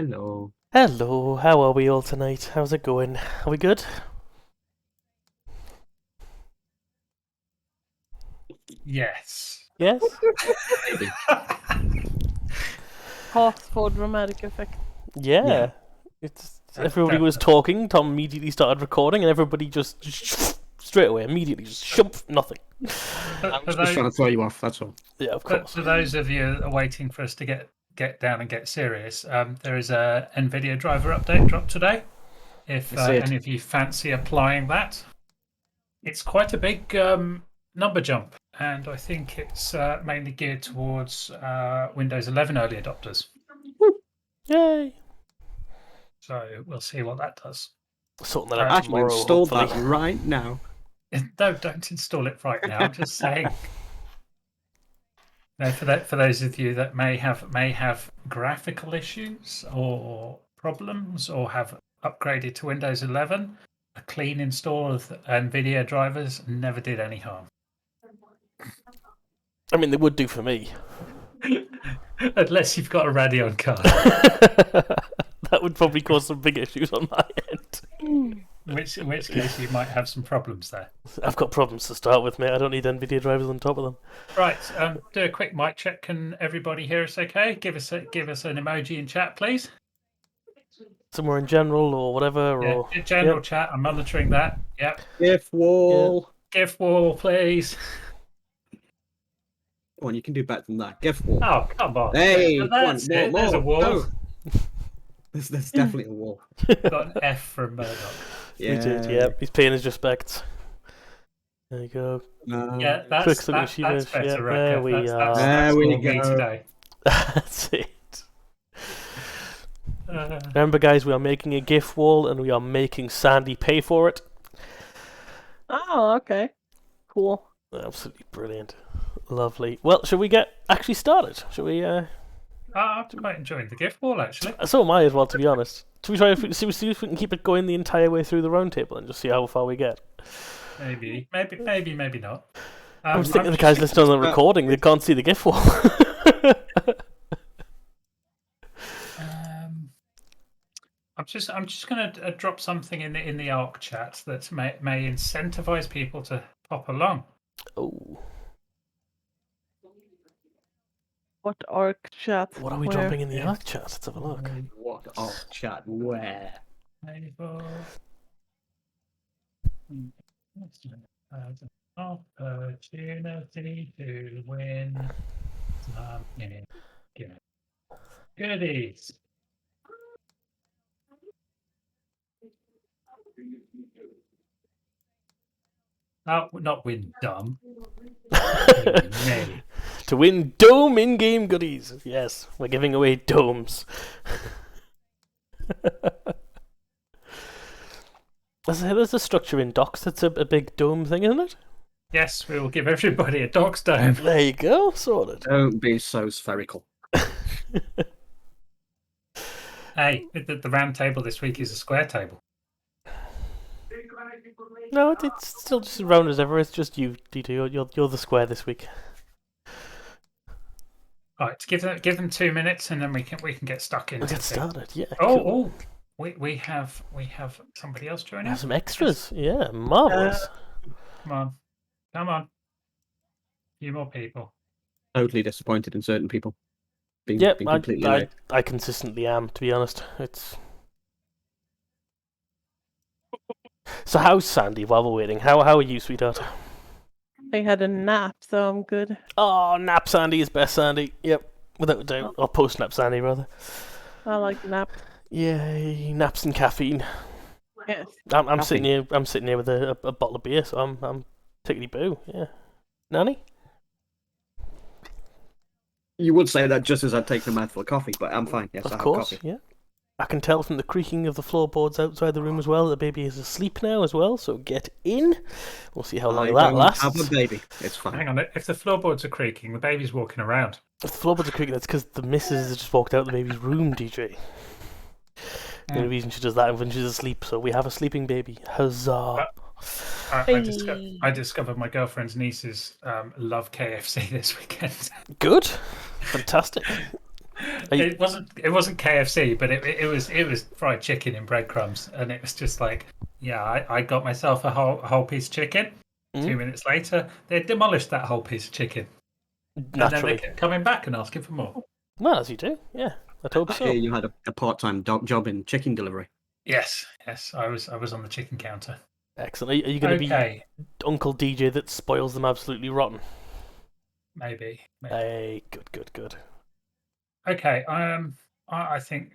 Hello. Hello, how are we all tonight? How's it going? Are we good? Yes. Yes? Maybe. Pause for dramatic effect. Yeah. Yeah. Everybody was talking, Tom immediately started recording, and everybody just straight away, immediately, just shump, nothing. I was just trying to throw you off, that's all. Yeah, of But course. for those of you that are waiting for us to get down and get serious, there is a NVIDIA driver update dropped today. If I see it. any of you fancy applying that, it's quite a big number jump, and I think it's mainly geared towards Windows 11 early adopters. Yay! So we'll see what that does. Sorting that out Actually, tomorrow, install hopefully. that right now. No, don't install it right now. I'm just saying. No, for those of you that may have graphical issues or problems or have upgraded to Windows 11, a clean install of NVIDIA drivers never did any harm. I mean, they would do for me. Unless you've got a Radeon card, That would probably cause some big issues on my end. in which case you might have some problems there. I've got problems to start with, mate. I don't need NVIDIA drivers on top of them. Right, do a quick mic check. Can everybody hear us okay? Give us an emoji in chat, please. Somewhere in general or whatever, Yeah, or... in general chat, I'm monitoring that. Yep. GIF wall. GIF wall, please. Come on, you can do better than that. GIF wall. Oh, come on. Hey, Well, come on, that's more, it. more. There's a wall. Go. There's definitely a wall. Got an F from Murdoch. Yeah. We did, yeah. He's paying his respects. There you go. Yeah, that's Quick look at better. yeah, Rucker. there we are. There we all me go. today. That's it. Remember, guys, we are making a GIF wall and we are making Sandy pay for it. Oh, okay. Cool. Absolutely brilliant. Lovely. Well, shall we get actually started? Shall we? I'm quite enjoying the GIF wall, actually. So am I as well, to be honest. Should we try see if we can keep it going the entire way through the roundtable and just see how far we get? Maybe not. I was thinking the guys listening on the recording, they can't see the GIF wall. I'm just going to drop something in the ARC chat that may incentivize people to pop along. Oh, What arc chat? what are we Where? dropping in the ARC chat? Let's have a look. What? Oh, chat. Where? Opportunity to win some goodies. Not win dumb. To win dome in-game goodies. Yes, we're giving away domes. There's a structure in docks that's a big dome thing, isn't it? Yes, we will give everybody a docks dome. There you go, sorted. Don't be so spherical. Hey, the round table this week is a square table. No, it's still just as round as ever. It's just you, D2. You're the square this week. All right, give them 2 minutes, and then we can get stuck into We'll get things. started. Yeah. Oh, we have somebody else joining We have us. some extras. Yeah, marvelous. Come on, a few more people. Totally disappointed in certain people. Being Yep, completely late. I consistently am, to be honest. It's. So how's Sandy while we're waiting? How are you, sweetheart? I had a nap, so I'm good. Oh, nap Sandy is best Sandy. Yep, without a doubt. Or post nap Sandy rather. I like nap. Yay, naps and caffeine. Yes. I'm sitting here. I'm sitting here with a bottle of beer, so I'm tickety boo. Yeah, Nanny. You would say that just as I'd take the mouthful of coffee, but I'm fine. Yes, I Of have course, coffee. yeah. I can tell from the creaking of the floorboards outside the room as well that the baby is asleep now as well, so get in. We'll see how long I that don't lasts. have a baby. It's fine. Hang on, if the floorboards are creaking, the baby's walking around. If the floorboards are creaking, that's because the missus has just walked out of the baby's room, DJ. The only reason she does that is when she's asleep, so we have a sleeping baby. Huzzah. I discovered my girlfriend's nieces love KFC this weekend. Good. Fantastic. It wasn't KFC, but it was fried chicken in breadcrumbs, and it was just like, yeah, I got myself a whole piece of chicken. 2 minutes later, they demolished that whole piece of chicken, and then they Naturally. kept coming back and asking for more. Well, as you do, yeah. I hope I so. hear you had a part-time job in chicken delivery. Yes, I was on the chicken counter. Excellent. Are you going to Okay, be Uncle DJ that spoils them absolutely rotten? maybe. Hey, good. Okay, I think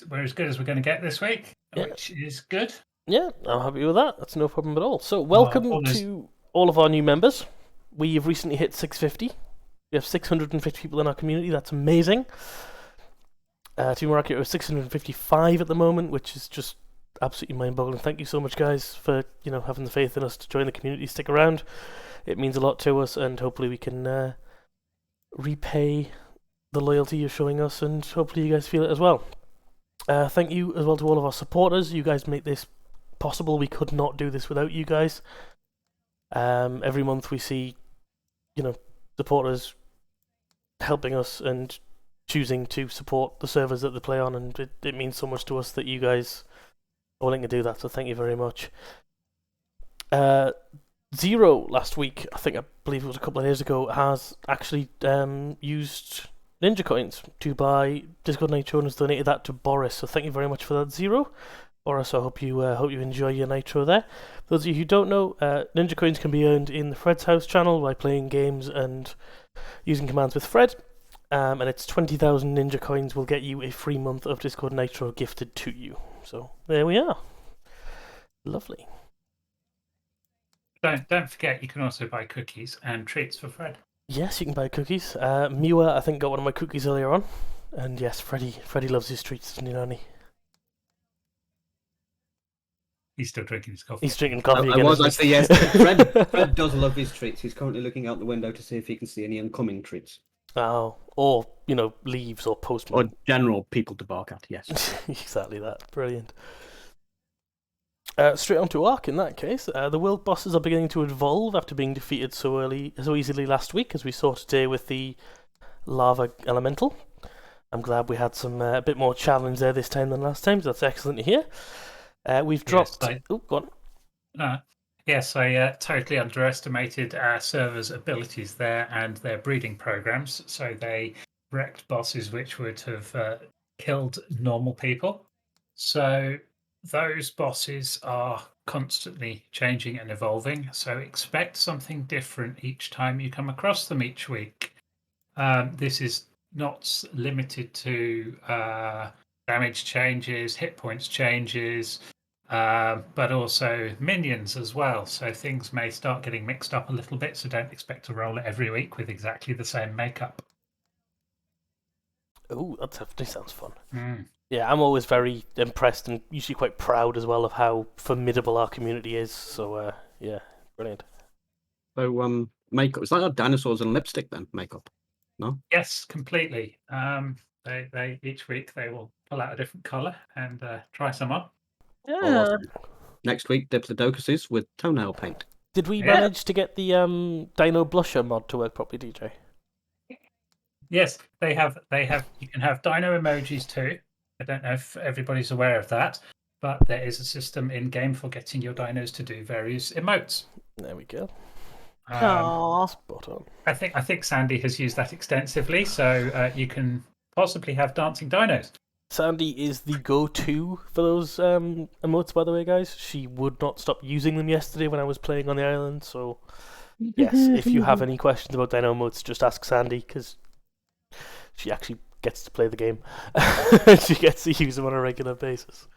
we're as good as we're going to get this week, Yeah. which is good. Yeah, I'm happy with that. That's no problem at all. So, welcome to all of our new members. We have recently hit 650. We have 650 people in our community. That's amazing. To be more accurate, we're 655 at the moment, which is just absolutely mind-boggling. Thank you so much, guys, for having the faith in us to join the community, stick around. It means a lot to us, and hopefully we can repay the loyalty you're showing us, and hopefully you guys feel it as well. Thank you as well to all of our supporters. You guys make this possible. We could not do this without you guys. Every month we see, supporters helping us and choosing to support the servers that they play on, and it means so much to us that you guys are willing to do that, so thank you very much. Zero last week, I believe it was a couple of days ago, has actually used Ninja Coins to buy Discord Nitro and has donated that to Boris, so thank you very much for that, Zero. Boris, I hope you enjoy your Nitro there. For those of you who don't know, Ninja Coins can be earned in the Fred's House channel by playing games and using commands with Fred. And it's 20,000 Ninja Coins will get you a free month of Discord Nitro gifted to you. So there we are. Lovely. Don't forget, you can also buy cookies and treats for Fred. Yes, you can buy cookies. Miwa, I think, got one of my cookies earlier on. And yes, Freddie loves his treats, doesn't he, Nanny? He's still drinking his coffee. He's drinking coffee again. I was isn't he? actually, yes. Fred does love his treats. He's currently looking out the window to see if he can see any oncoming treats. Oh, or, leaves or postmen. Or general people to bark at, yes. Exactly that. Brilliant. Straight on to Ark in that case. The world bosses are beginning to evolve after being defeated so easily last week, as we saw today with the lava elemental. I'm glad we had some a bit more challenge there this time than last time, so that's excellent to hear. We've dropped... Yes, Oh, go on. Yes, I totally underestimated our servers' abilities there and their breeding programs. So they wrecked bosses which would have killed normal people. So those bosses are constantly changing and evolving. So expect something different each time you come across them each week. This is not limited to damage changes, hit points changes, but also minions as well. So things may start getting mixed up a little bit, so don't expect to roll it every week with exactly the same makeup. Oh, that definitely sounds fun. Mm. Yeah, I'm always very impressed and usually quite proud as well of how formidable our community is. So, yeah, brilliant. So, makeup, is that dinosaurs and lipstick then, makeup? No? Yes, completely. They each week they will pull out a different colour and try some on. Yeah. Or next week, Diplodocuses with toenail paint. Did we manage to get the Dino Blusher mod to work properly, DJ? Yes, they have. You can have dino emojis too. I don't know if everybody's aware of that, but there is a system in game for getting your dinos to do various emotes. There we go. Aww. Spot on. I think Sandy has used that extensively, so you can possibly have dancing dinos. Sandy is the go-to for those emotes, by the way, guys. She would not stop using them yesterday when I was playing on the island, so yes, if you have any questions about dino emotes, just ask Sandy, because she actually gets to play the game. She gets to use them on a regular basis.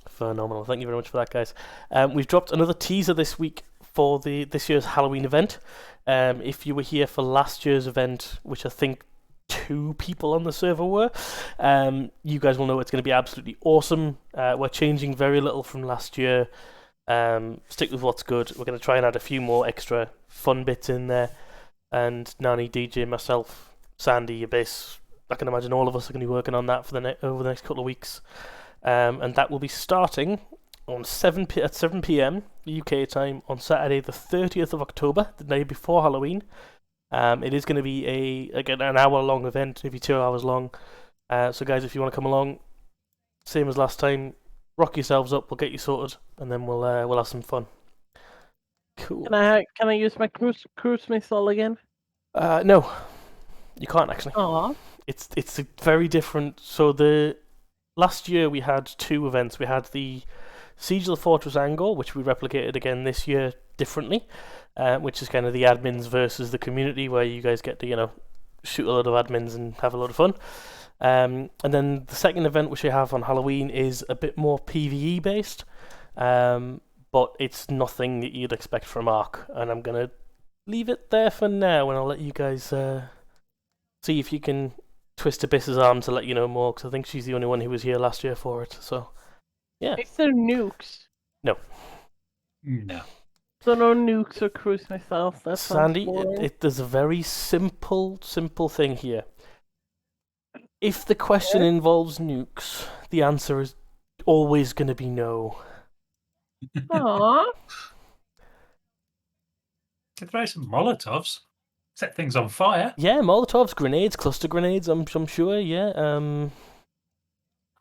Phenomenal. Thank you very much for that, guys. We've dropped another teaser this week for this year's Halloween event. If you were here for last year's event, which I think 2 people on the server were, you guys will know it's going to be absolutely awesome. We're changing very little from last year. Stick with what's good. We're going to try and add a few more extra fun bits in there. And Nani, DJ, myself, Sandy, Abyss, I can imagine all of us are going to be working on that for over the next couple of weeks. And that will be starting on 7 p.m. UK time on Saturday the 30th of October, the day before Halloween. It is going to be again an hour-long event, maybe 2 hours long. So guys, if you want to come along, same as last time, rock yourselves up. We'll get you sorted, and then we'll have some fun. Cool. Can I use my cruise missile again? No, you can't actually. Aw. It's a very different. So the last year we had 2 events. We had the Siege of the Fortress Angor, which we replicated again this year differently, which is kind of the admins versus the community, where you guys get to shoot a lot of admins and have a lot of fun. And then the second event, which we have on Halloween, is a bit more PvE based, but it's nothing that you'd expect from Ark. And I'm gonna leave it there for now, and I'll let you guys see if you can twist Abyss's arm to let you know more, because I think she's the only one who was here last year for it. So, yeah. Is there nukes? No. So no nukes or cruise missiles. That's Sandy, there's a very simple thing here. If the question involves nukes, the answer is always going to be no. Aww. To throw some Molotovs, set things on fire. Yeah, Molotovs, grenades, cluster grenades. I'm sure. Yeah.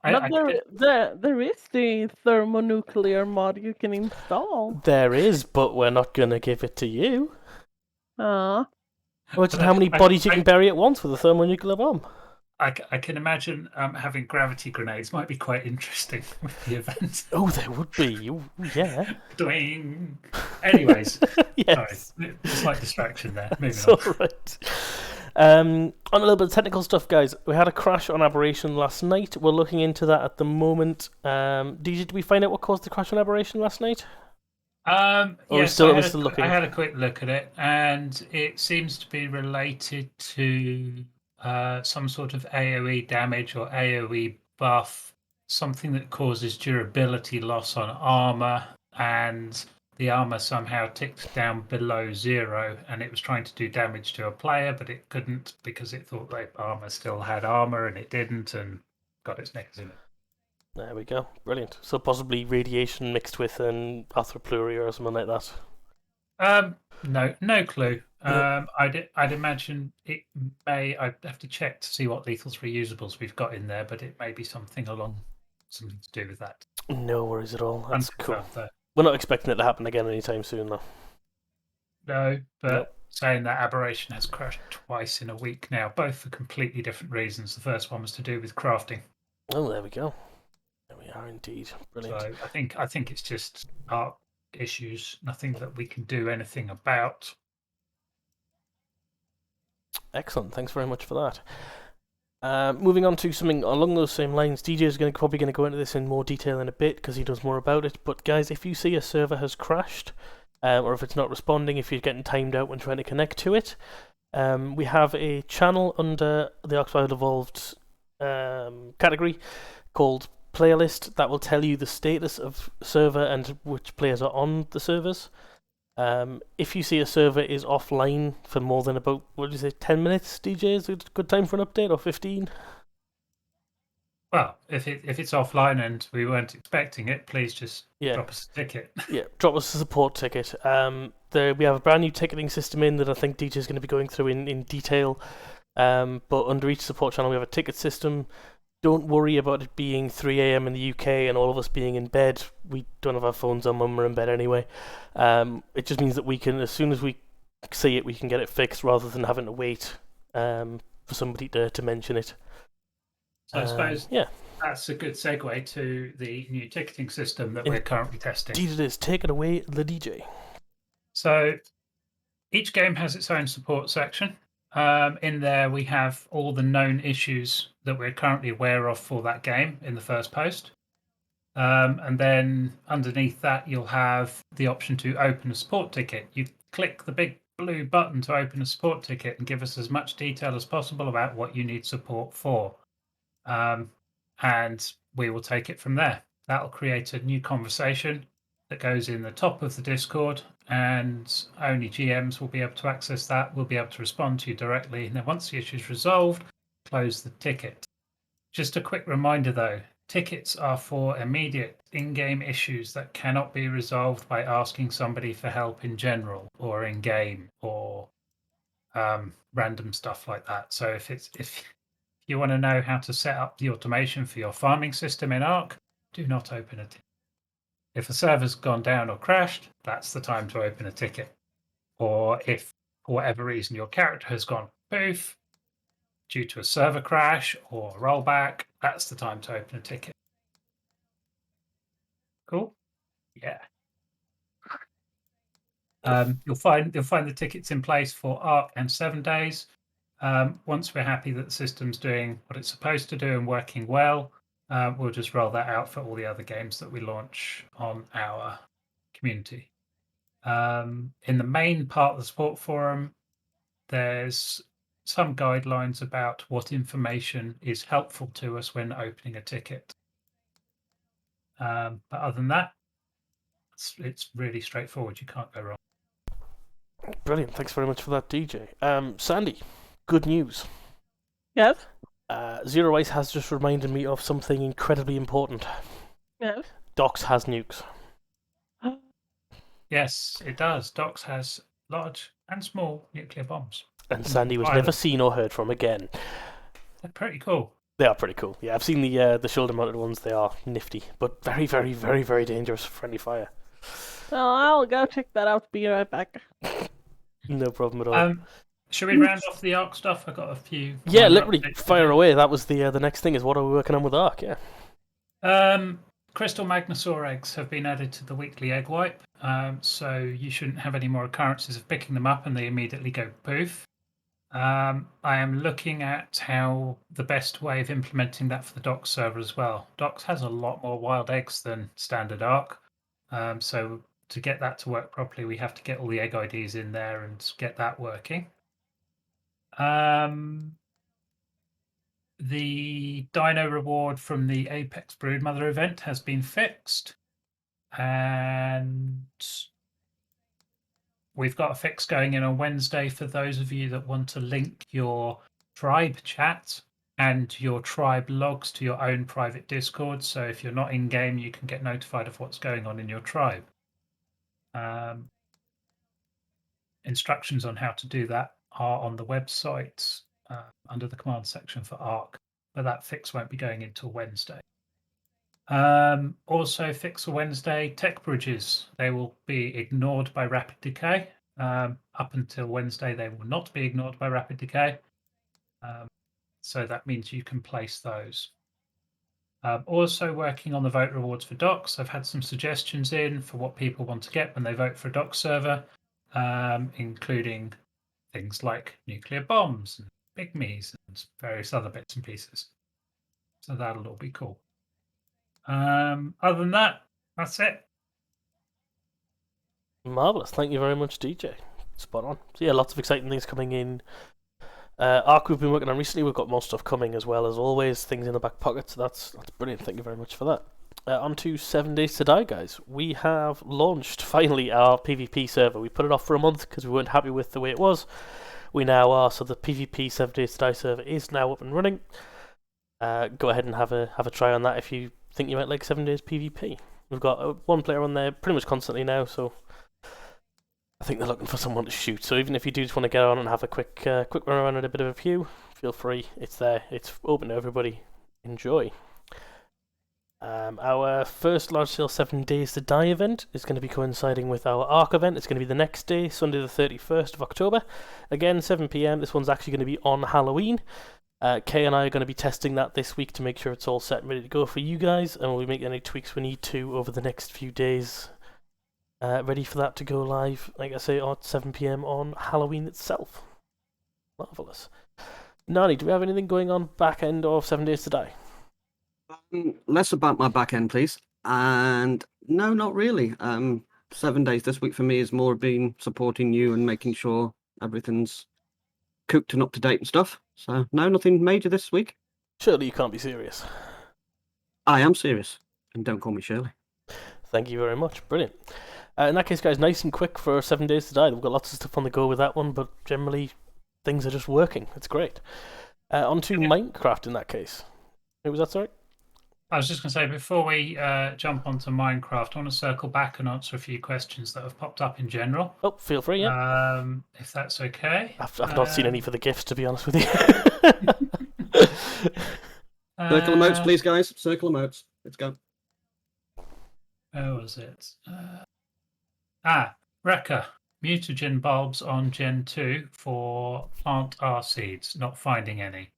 But there is the thermonuclear mod you can install. There is, but we're not going to give it to you. Aww. Imagine how many bodies you can bury at once with a thermonuclear bomb. I can imagine having gravity grenades might be quite interesting with the event. Oh, there would be. Ooh, yeah. Doing. Anyways, yes. Sorry, slight distraction there. Moving It's on. all right. On a little bit of technical stuff, guys. We had a crash on Aberration last night. We're looking into that at the moment. DJ, did we find out what caused the crash on Aberration last night? Yes, we're still looking. I had a quick look at it, and it seems to be related to some sort of AoE damage or AoE buff, something that causes durability loss on armor, and the armor somehow ticked down below 0, and it was trying to do damage to a player, but it couldn't because it thought their armor still had armor, and it didn't, and got its knickers in it. There we go. Brilliant. So possibly radiation mixed with an arthropluria or something like that. No clue. I'd imagine it may. I'd have to check to see what lethals reusables we've got in there, but it may be something to do with that. No worries at all. That's cool. Though. We're not expecting it to happen again anytime soon, though. No, but Nope. saying that Aberration has crashed twice in a week now, both for completely different reasons. The first one was to do with crafting. Oh, there we go. There we are indeed. Brilliant. So I think it's just art issues, nothing that we can do anything about. Excellent. Thanks very much for that. Moving on to something along those same lines, DJ is probably going to go into this in more detail in a bit because he does more about it. But guys, if you see a server has crashed, or if it's not responding, if you're getting timed out when trying to connect to it, we have a channel under the Oxford Evolved category called Playlist that will tell you the status of server and which players are on the servers. If you see a server is offline for more than about, 10 minutes, DJ, is it a good time for an update, or 15? Well, if it's offline and we weren't expecting it, please just drop us a ticket. Yeah, drop us a support ticket. We have a brand new ticketing system in that I think DJ is going to be going through in detail. But under each support channel, we have a ticket system. Don't worry about it being 3 a.m. in the UK and all of us being in bed. We don't have our phones on when we're in bed anyway. It just means that we can, as soon as we see it, we can get it fixed rather than having to wait for somebody to mention it. So I suppose that's a good segue to the new ticketing system that we're currently testing. Indeed it is. Take it away, the DJ. So each game has its own support section. In there, we have all the known issues that we're currently aware of for that game in the first post. And then underneath that, you'll have the option to open a support ticket. You click the big blue button to open a support ticket and give us as much detail as possible about what you need support for. And we will take it from there. That'll create a new conversation that goes in the top of the Discord, and only GMs will be able to access that. We'll be able to respond to you directly, and then once the issue is resolved, close the ticket. Just a quick reminder though, tickets are for immediate in-game issues that cannot be resolved by asking somebody for help in general or in-game or random stuff like that. So if you want to know how to set up the automation for your farming system in Ark, do not open a ticket. If a server's gone down or crashed, that's the time to open a ticket. Or if for whatever reason your character has gone poof due to a server crash or rollback, that's the time to open a ticket. Cool? Yeah. You'll find the tickets in place for Arc and 7 days. Once we're happy that the system's doing what it's supposed to do and working well, we'll just roll that out for all the other games that we launch on our community. In the main part of the support forum, there's some guidelines about what information is helpful to us when opening a ticket. But other than that, it's really straightforward. You can't go wrong. Brilliant. Thanks very much for that, DJ. Sandy, good news. Yes. Zero Ice has just reminded me of something incredibly important. Yes. Docs has nukes. Yes, it does. Docs has large and small nuclear bombs. And Sandy was never seen or heard from again. They're pretty cool. They are pretty cool. Yeah, I've seen the shoulder-mounted ones. They are nifty, but very, very, very, very dangerous for friendly fire. Well, I'll go check that out. Be right back. No problem at all. Should we round off the Arc stuff? I got a few. Yeah, literally fire away. That was the next thing. Is what are we working on with Arc? Yeah. Crystal Magnosaur eggs have been added to the weekly egg wipe, so you shouldn't have any more occurrences of picking them up and they immediately go poof. I am looking at how the best way of implementing that for the Docs server as well. Docs has a lot more wild eggs than standard Arc, so to get that to work properly, we have to get all the egg IDs in there and get that working. The Dino reward from the Apex Broodmother event has been fixed, and we've got a fix going in on Wednesday for those of you that want to link your tribe chat and your tribe logs to your own private Discord. So if you're not in game, you can get notified of what's going on in your tribe. Instructions on how to do that are on the website under the command section for Arc, but that fix won't be going until Wednesday. Also, fix for Wednesday, tech bridges. They will be ignored by rapid decay. Up until Wednesday, they will not be ignored by rapid decay. So that means you can place those. Also working on the vote rewards for Docs. I've had some suggestions in for what people want to get when they vote for a Docs server, including things like nuclear bombs and pygmies and various other bits and pieces. So that'll all be cool. Other than that, that's it. Marvellous. Thank you very much, DJ. Spot on. So yeah, lots of exciting things coming in. Arc we've been working on recently. We've got more stuff coming as well as always. Things in the back pocket. So that's brilliant. Thank you very much for that. On to 7 Days to Die, guys. We have launched finally our PvP server. We put it off for a month because we weren't happy with the way it was. We now are. So the PvP 7 Days to Die server is now up and running. Go ahead and have a try on that if you think you might like 7 Days PvP. We've got one player on there pretty much constantly now, so I think they're looking for someone to shoot. So even if you do just want to get on and have a quick run around and a bit of a view, feel free. It's there. It's open to everybody. Enjoy. Our first large-scale 7 Days to Die event is going to be coinciding with our Arc event. It's going to be the next day, Sunday the 31st of October. Again, 7 PM. This one's actually going to be on Halloween. Kay and I are going to be testing that this week to make sure it's all set and ready to go for you guys, and we'll be making any tweaks we need to over the next few days. Ready for that to go live, like I say, at 7 PM on Halloween itself. Marvellous. Nani, do we have anything going on back end of 7 Days to Die? Less about my back end, please. And no, not really. 7 days this week for me is more been supporting you and making sure everything's cooked and up to date and stuff. So no, nothing major this week. Surely you can't be serious. I am serious. And don't call me Shirley. Thank you very much. Brilliant. In that case, guys, nice and quick for 7 Days to Die. We've got lots of stuff on the go with that one, but generally things are just working. It's great. On to Minecraft in that case. Who was that, sorry? I was just going to say, before we jump onto Minecraft, I want to circle back and answer a few questions that have popped up in general. Oh, feel free, yeah. If that's okay. I've not seen any for the gifts, to be honest with you. Circle emotes, please, guys. Circle emotes. Let's go. Where was it? Rekka. Mutagen bulbs on Gen 2 for plant R seeds, not finding any.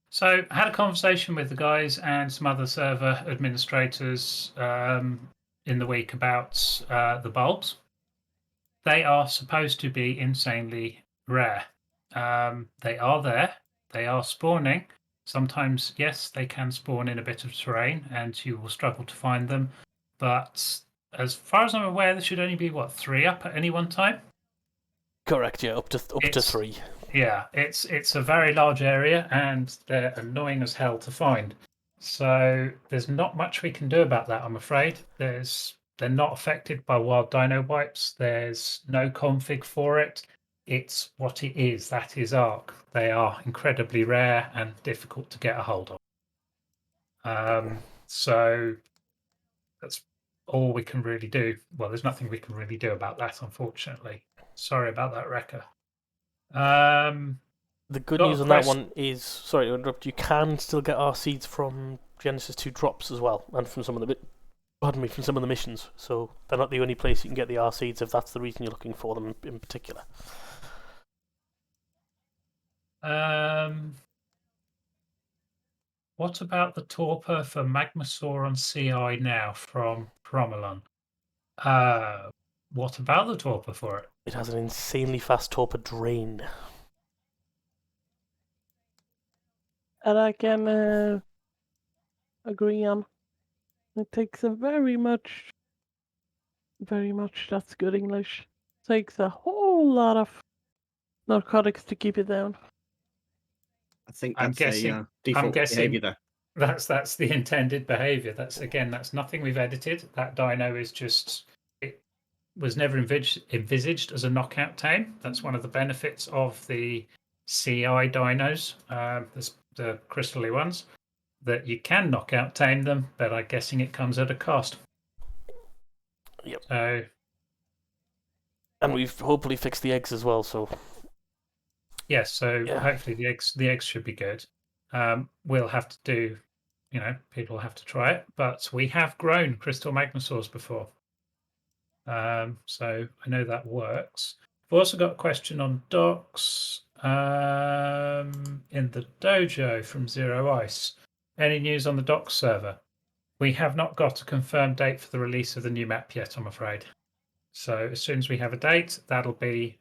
So I had a conversation with the guys and some other server administrators in the week about the bulbs. They are supposed to be insanely rare. They are there. They are spawning. Sometimes, yes, they can spawn in a bit of terrain and you will struggle to find them. But as far as I'm aware, there should only be, 3 up at any one time? Correct, yeah, up to 3. Yeah, it's a very large area and they're annoying as hell to find. So there's not much we can do about that, I'm afraid. They're not affected by wild dino wipes. There's no config for it. It's what it is. That is Ark. They are incredibly rare and difficult to get a hold of. So that's all we can really do. Well, there's nothing we can really do about that, unfortunately. Sorry about that, Rekka. The good news on that one is, sorry to interrupt, you can still get our seeds from Genesis 2 drops as well, and from some of the missions. So they're not the only place you can get the R seeds if that's the reason you're looking for them in particular. What about the torpor for Magmasaur on CI now from Promelon? What about the torpor for it? It has an insanely fast torpor drain. And I can agree on. It takes a very much, that's good English. Takes a whole lot of narcotics to keep it down. I think that's a default behavior there. That's the intended behavior. That's nothing we've edited. That dino is just, it was never envisaged as a knockout tame. That's one of the benefits of the CI dinos, the crystally ones, that you can knockout tame them, but I'm guessing it comes at a cost. Yep. So, and we've hopefully fixed the eggs as well. So yes, hopefully the eggs should be good. We'll have to do, people have to try it, but we have grown crystal magmasaurs before, so I know that works. I've also got a question on docs in the dojo from Zero Ice. Any news on the docs server? We have not got a confirmed date for the release of the new map yet, I'm afraid. So as soon as we have a date, that'll be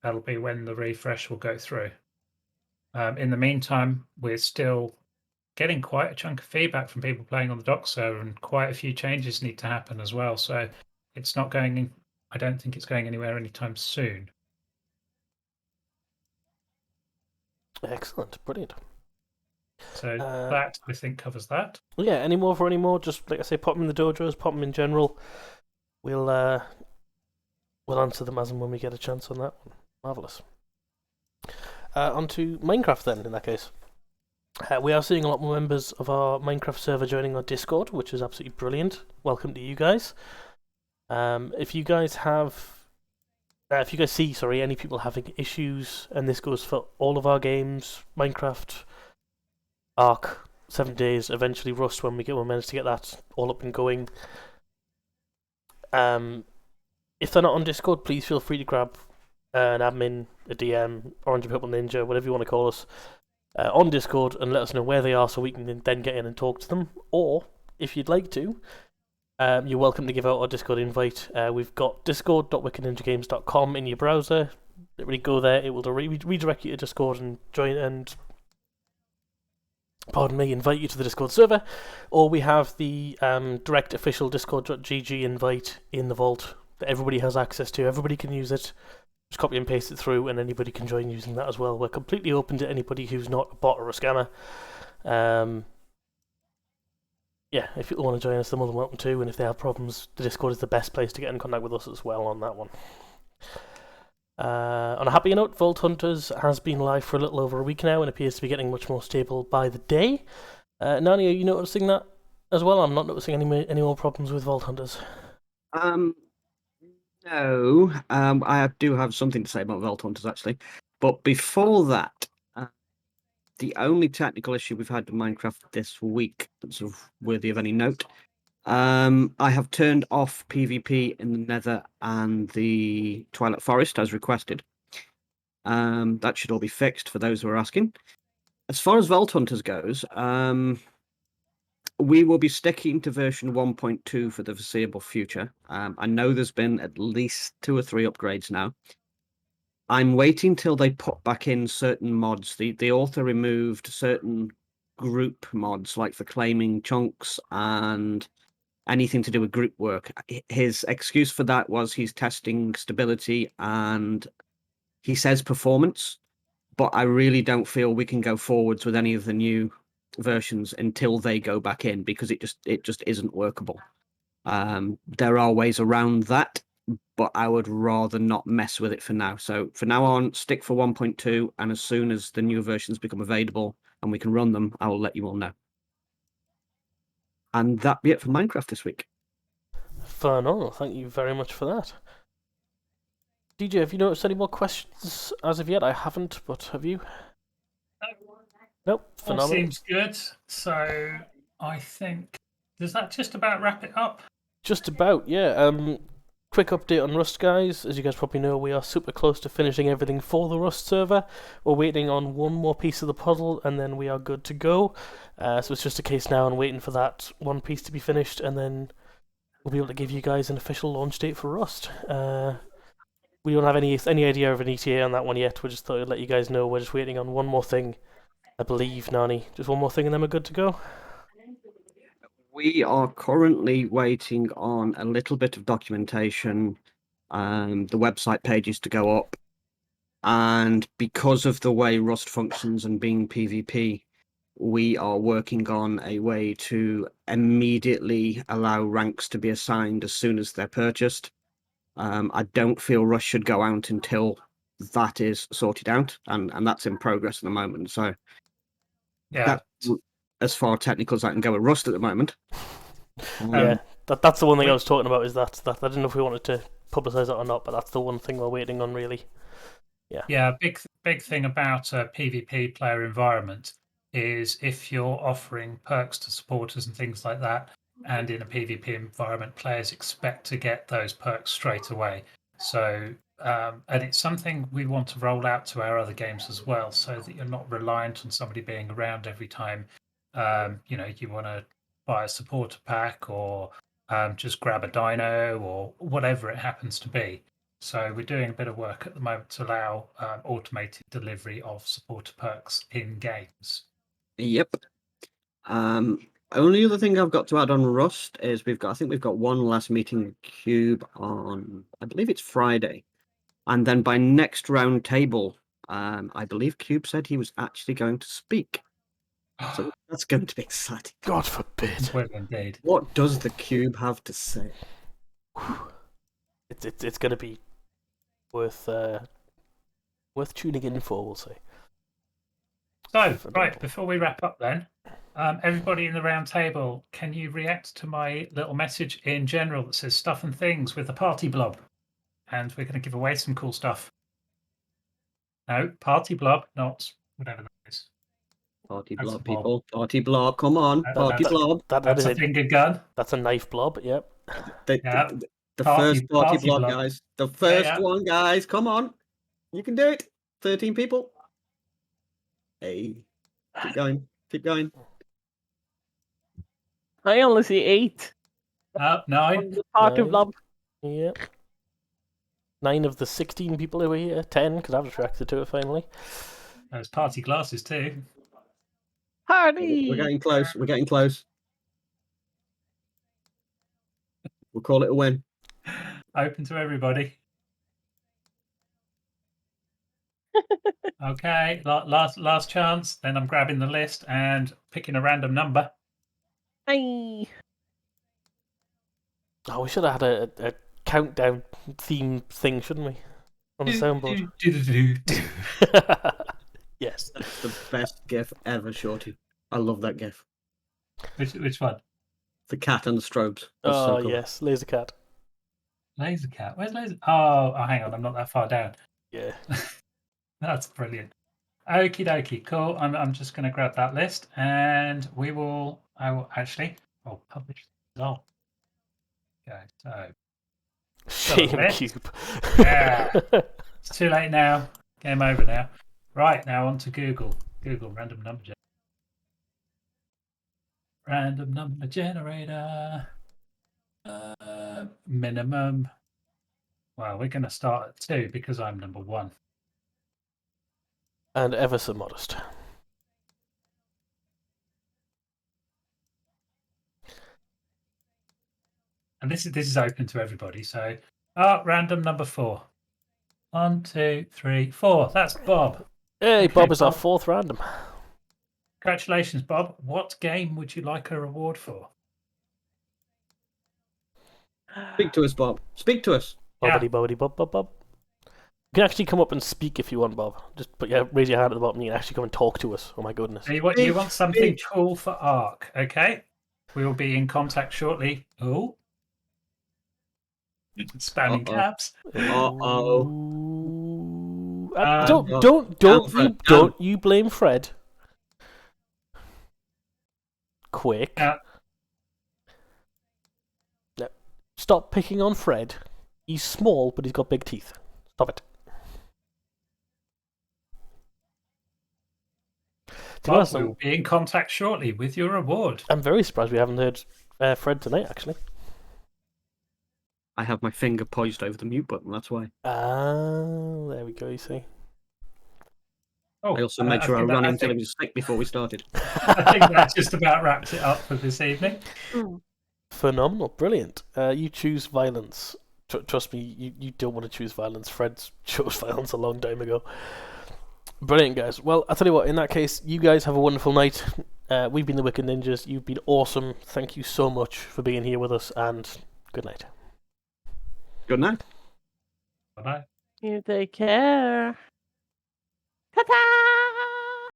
when the refresh will go through. In the meantime, we're still getting quite a chunk of feedback from people playing on the docs server, and quite a few changes need to happen as well. So it's not going. I don't think it's going anywhere anytime soon. Excellent, brilliant. So that, I think, covers that. Yeah, any more? Just like I say, pop them in the dojos, pop them in general. We'll answer them as and when we get a chance on that one. Marvellous. On to Minecraft then, in that case. We are seeing a lot more members of our Minecraft server joining our Discord, which is absolutely brilliant. Welcome to you guys. If you guys see any people having issues, and this goes for all of our games, Minecraft, Ark, 7 Days, eventually Rust when we manage to get that all up and going. If they're not on Discord, please feel free to grab an admin, a DM, Orange and Purple Ninja, whatever you want to call us, on Discord, and let us know where they are so we can then get in and talk to them. Or, if you'd like to, you're welcome to give out our Discord invite. We've got discord.wickedninjagames.com in your browser. Literally go there, it will redirect you to Discord and join and invite you to the Discord server. Or we have the direct official discord.gg invite in the vault that everybody has access to. Everybody can use it. Just copy and paste it through, and anybody can join using that as well. We're completely open to anybody who's not a bot or a scammer. If people want to join us, they're more than welcome to. And if they have problems, the Discord is the best place to get in contact with us as well on that one. On a happy note, Vault Hunters has been live for a little over a week now and appears to be getting much more stable by the day. Nani, are you noticing that As well, I'm not noticing any more problems with Vault Hunters. No. I do have something to say about Vault Hunters actually, but before that, the only technical issue we've had with Minecraft this week that's sort of worthy of any note. I have turned off PvP in the Nether and the Twilight Forest as requested. That should all be fixed for those who are asking. As far as Vault Hunters goes, we will be sticking to version 1.2 for the foreseeable future. I know there's been at least 2 or 3 upgrades now. I'm waiting till they put back in certain mods. The author removed certain group mods, like for claiming chunks and anything to do with group work. His excuse for that was he's testing stability and he says performance, but I really don't feel we can go forwards with any of the new versions until they go back in, because it just isn't workable. There are ways around that, but I would rather not mess with it for now. So for now on, stick for 1.2, and as soon as the new versions become available and we can run them, I will let you all know. And that be it for Minecraft this week. Phenomenal. Thank you very much for that. DJ, have you noticed any more questions as of yet? I haven't, but have you? Nope. All Phenomenal. seems good. So I think, does that just about wrap it up? Just about, yeah. Quick update on Rust, guys. As you guys probably know, we are super close to finishing everything for the Rust server. We're waiting on one more piece of the puzzle, and then we are good to go. So it's just a case now and waiting for that one piece to be finished, and then we'll be able to give you guys an official launch date for Rust. We don't have any idea of an ETA on that one yet. We just thought I'd let you guys know we're just waiting on one more thing. I believe, Nani. Just one more thing, and then we're good to go. We are currently waiting on a little bit of documentation, the website pages to go up, and because of the way Rust functions and being PvP, we are working on a way to immediately allow ranks to be assigned as soon as they're purchased. I don't feel Rust should go out until that is sorted out, and that's in progress at the moment. So Yeah. that's as far technical as I can go with Rust at the moment. Yeah, that's the one thing I was talking about. Is that I didn't know if we wanted to publicise that or not, but that's the one thing we're waiting on, really. Yeah. Yeah, big thing about a PvP player environment is if you're offering perks to supporters and things like that, and in a PvP environment, players expect to get those perks straight away. So, and it's something we want to roll out to our other games as well, so that you're not reliant on somebody being around every time. You want to buy a supporter pack or just grab a dino or whatever it happens to be. So we're doing a bit of work at the moment to allow automated delivery of supporter perks in games. Yep. Only other thing I've got to add on Rust is I think we've got one last meeting with Cube on, I believe it's Friday, and then by next Roundtable, I believe Cube said he was actually going to speak. So that's going to be exciting. God forbid. Well, indeed. What does the Cube have to say? It's going to be worth tuning in for, we'll say. So, right, before we wrap up then, everybody in the round table, can you react to my little message in general that says stuff and things with the party blob? And we're going to give away some cool stuff. No, party blob, not whatever that is. Party That's blob, a blob. people. Party blob, come on. Party blob. That's a finger gun. That's a knife blob, yep. The Party first party blob, blob. guys. The first one, guys. Come on. You can do it. 13 people. Hey. Keep going. Keep going. I only see 8. 9. Party 9. blob. Yep. 9 of the 16 people who were here. 10, because I've reacted to it finally. There's party glasses too. Party! We're getting close. We're getting close. We'll call it a win. Open to everybody. Okay, last chance. Then I'm grabbing the list and picking a random number. Aye. Oh, we should have had a countdown theme thing, shouldn't we? On the soundboard. Yes. That's the best GIF ever, Shorty. I love that GIF. Which one? The cat and the strobes. That's Oh, so cool. yes, Laser Cat. Laser Cat. Where's Laser? Oh, hang on. I'm not that far down. Yeah. That's brilliant. Okie dokie. Cool. I'm just going to grab that list and I will actually, I'll publish this all. Okay. So, Shame Cube. Yeah. it's too late now. Game over now. Right. Now on to Google. Google random number generator. Random number generator. Minimum. Well, we're going to start at 2 because I'm number 1. And ever so modest. And this is open to everybody. So, random number 4. 1, 2, 3, 4. That's Bob. Hey, Okay, Bob is our Bob. 4th random. Congratulations, Bob. What game would you like a reward for? Speak to us, Bob. Speak to us. Bobbity, bobbity, bob, bob, bob. You can actually come up and speak if you want, Bob. Just raise your hand at the bottom and you can actually come and talk to us. Oh my goodness. So you want something cool for Ark, okay? We will be in contact shortly. Oh. Spamming caps. Uh-oh. Don't you blame Fred. Quick. Stop picking on Fred. He's small, but he's got big teeth. Stop it. Bob will be in contact shortly with your reward. I'm very surprised we haven't heard Fred tonight, actually. I have my finger poised over the mute button, that's why. Ah, there we go, you see. Oh, I also made sure I ran until he was sick before we started. I think that just about wraps it up for this evening. Phenomenal, brilliant. You choose violence. Trust me, you don't want to choose violence. Fred chose violence a long time ago. Brilliant, guys. Well, I'll tell you what, in that case, you guys have a wonderful night. We've been the Wicked Ninjas. You've been awesome. Thank you so much for being here with us, and good night. Good night. Bye-bye. You take care.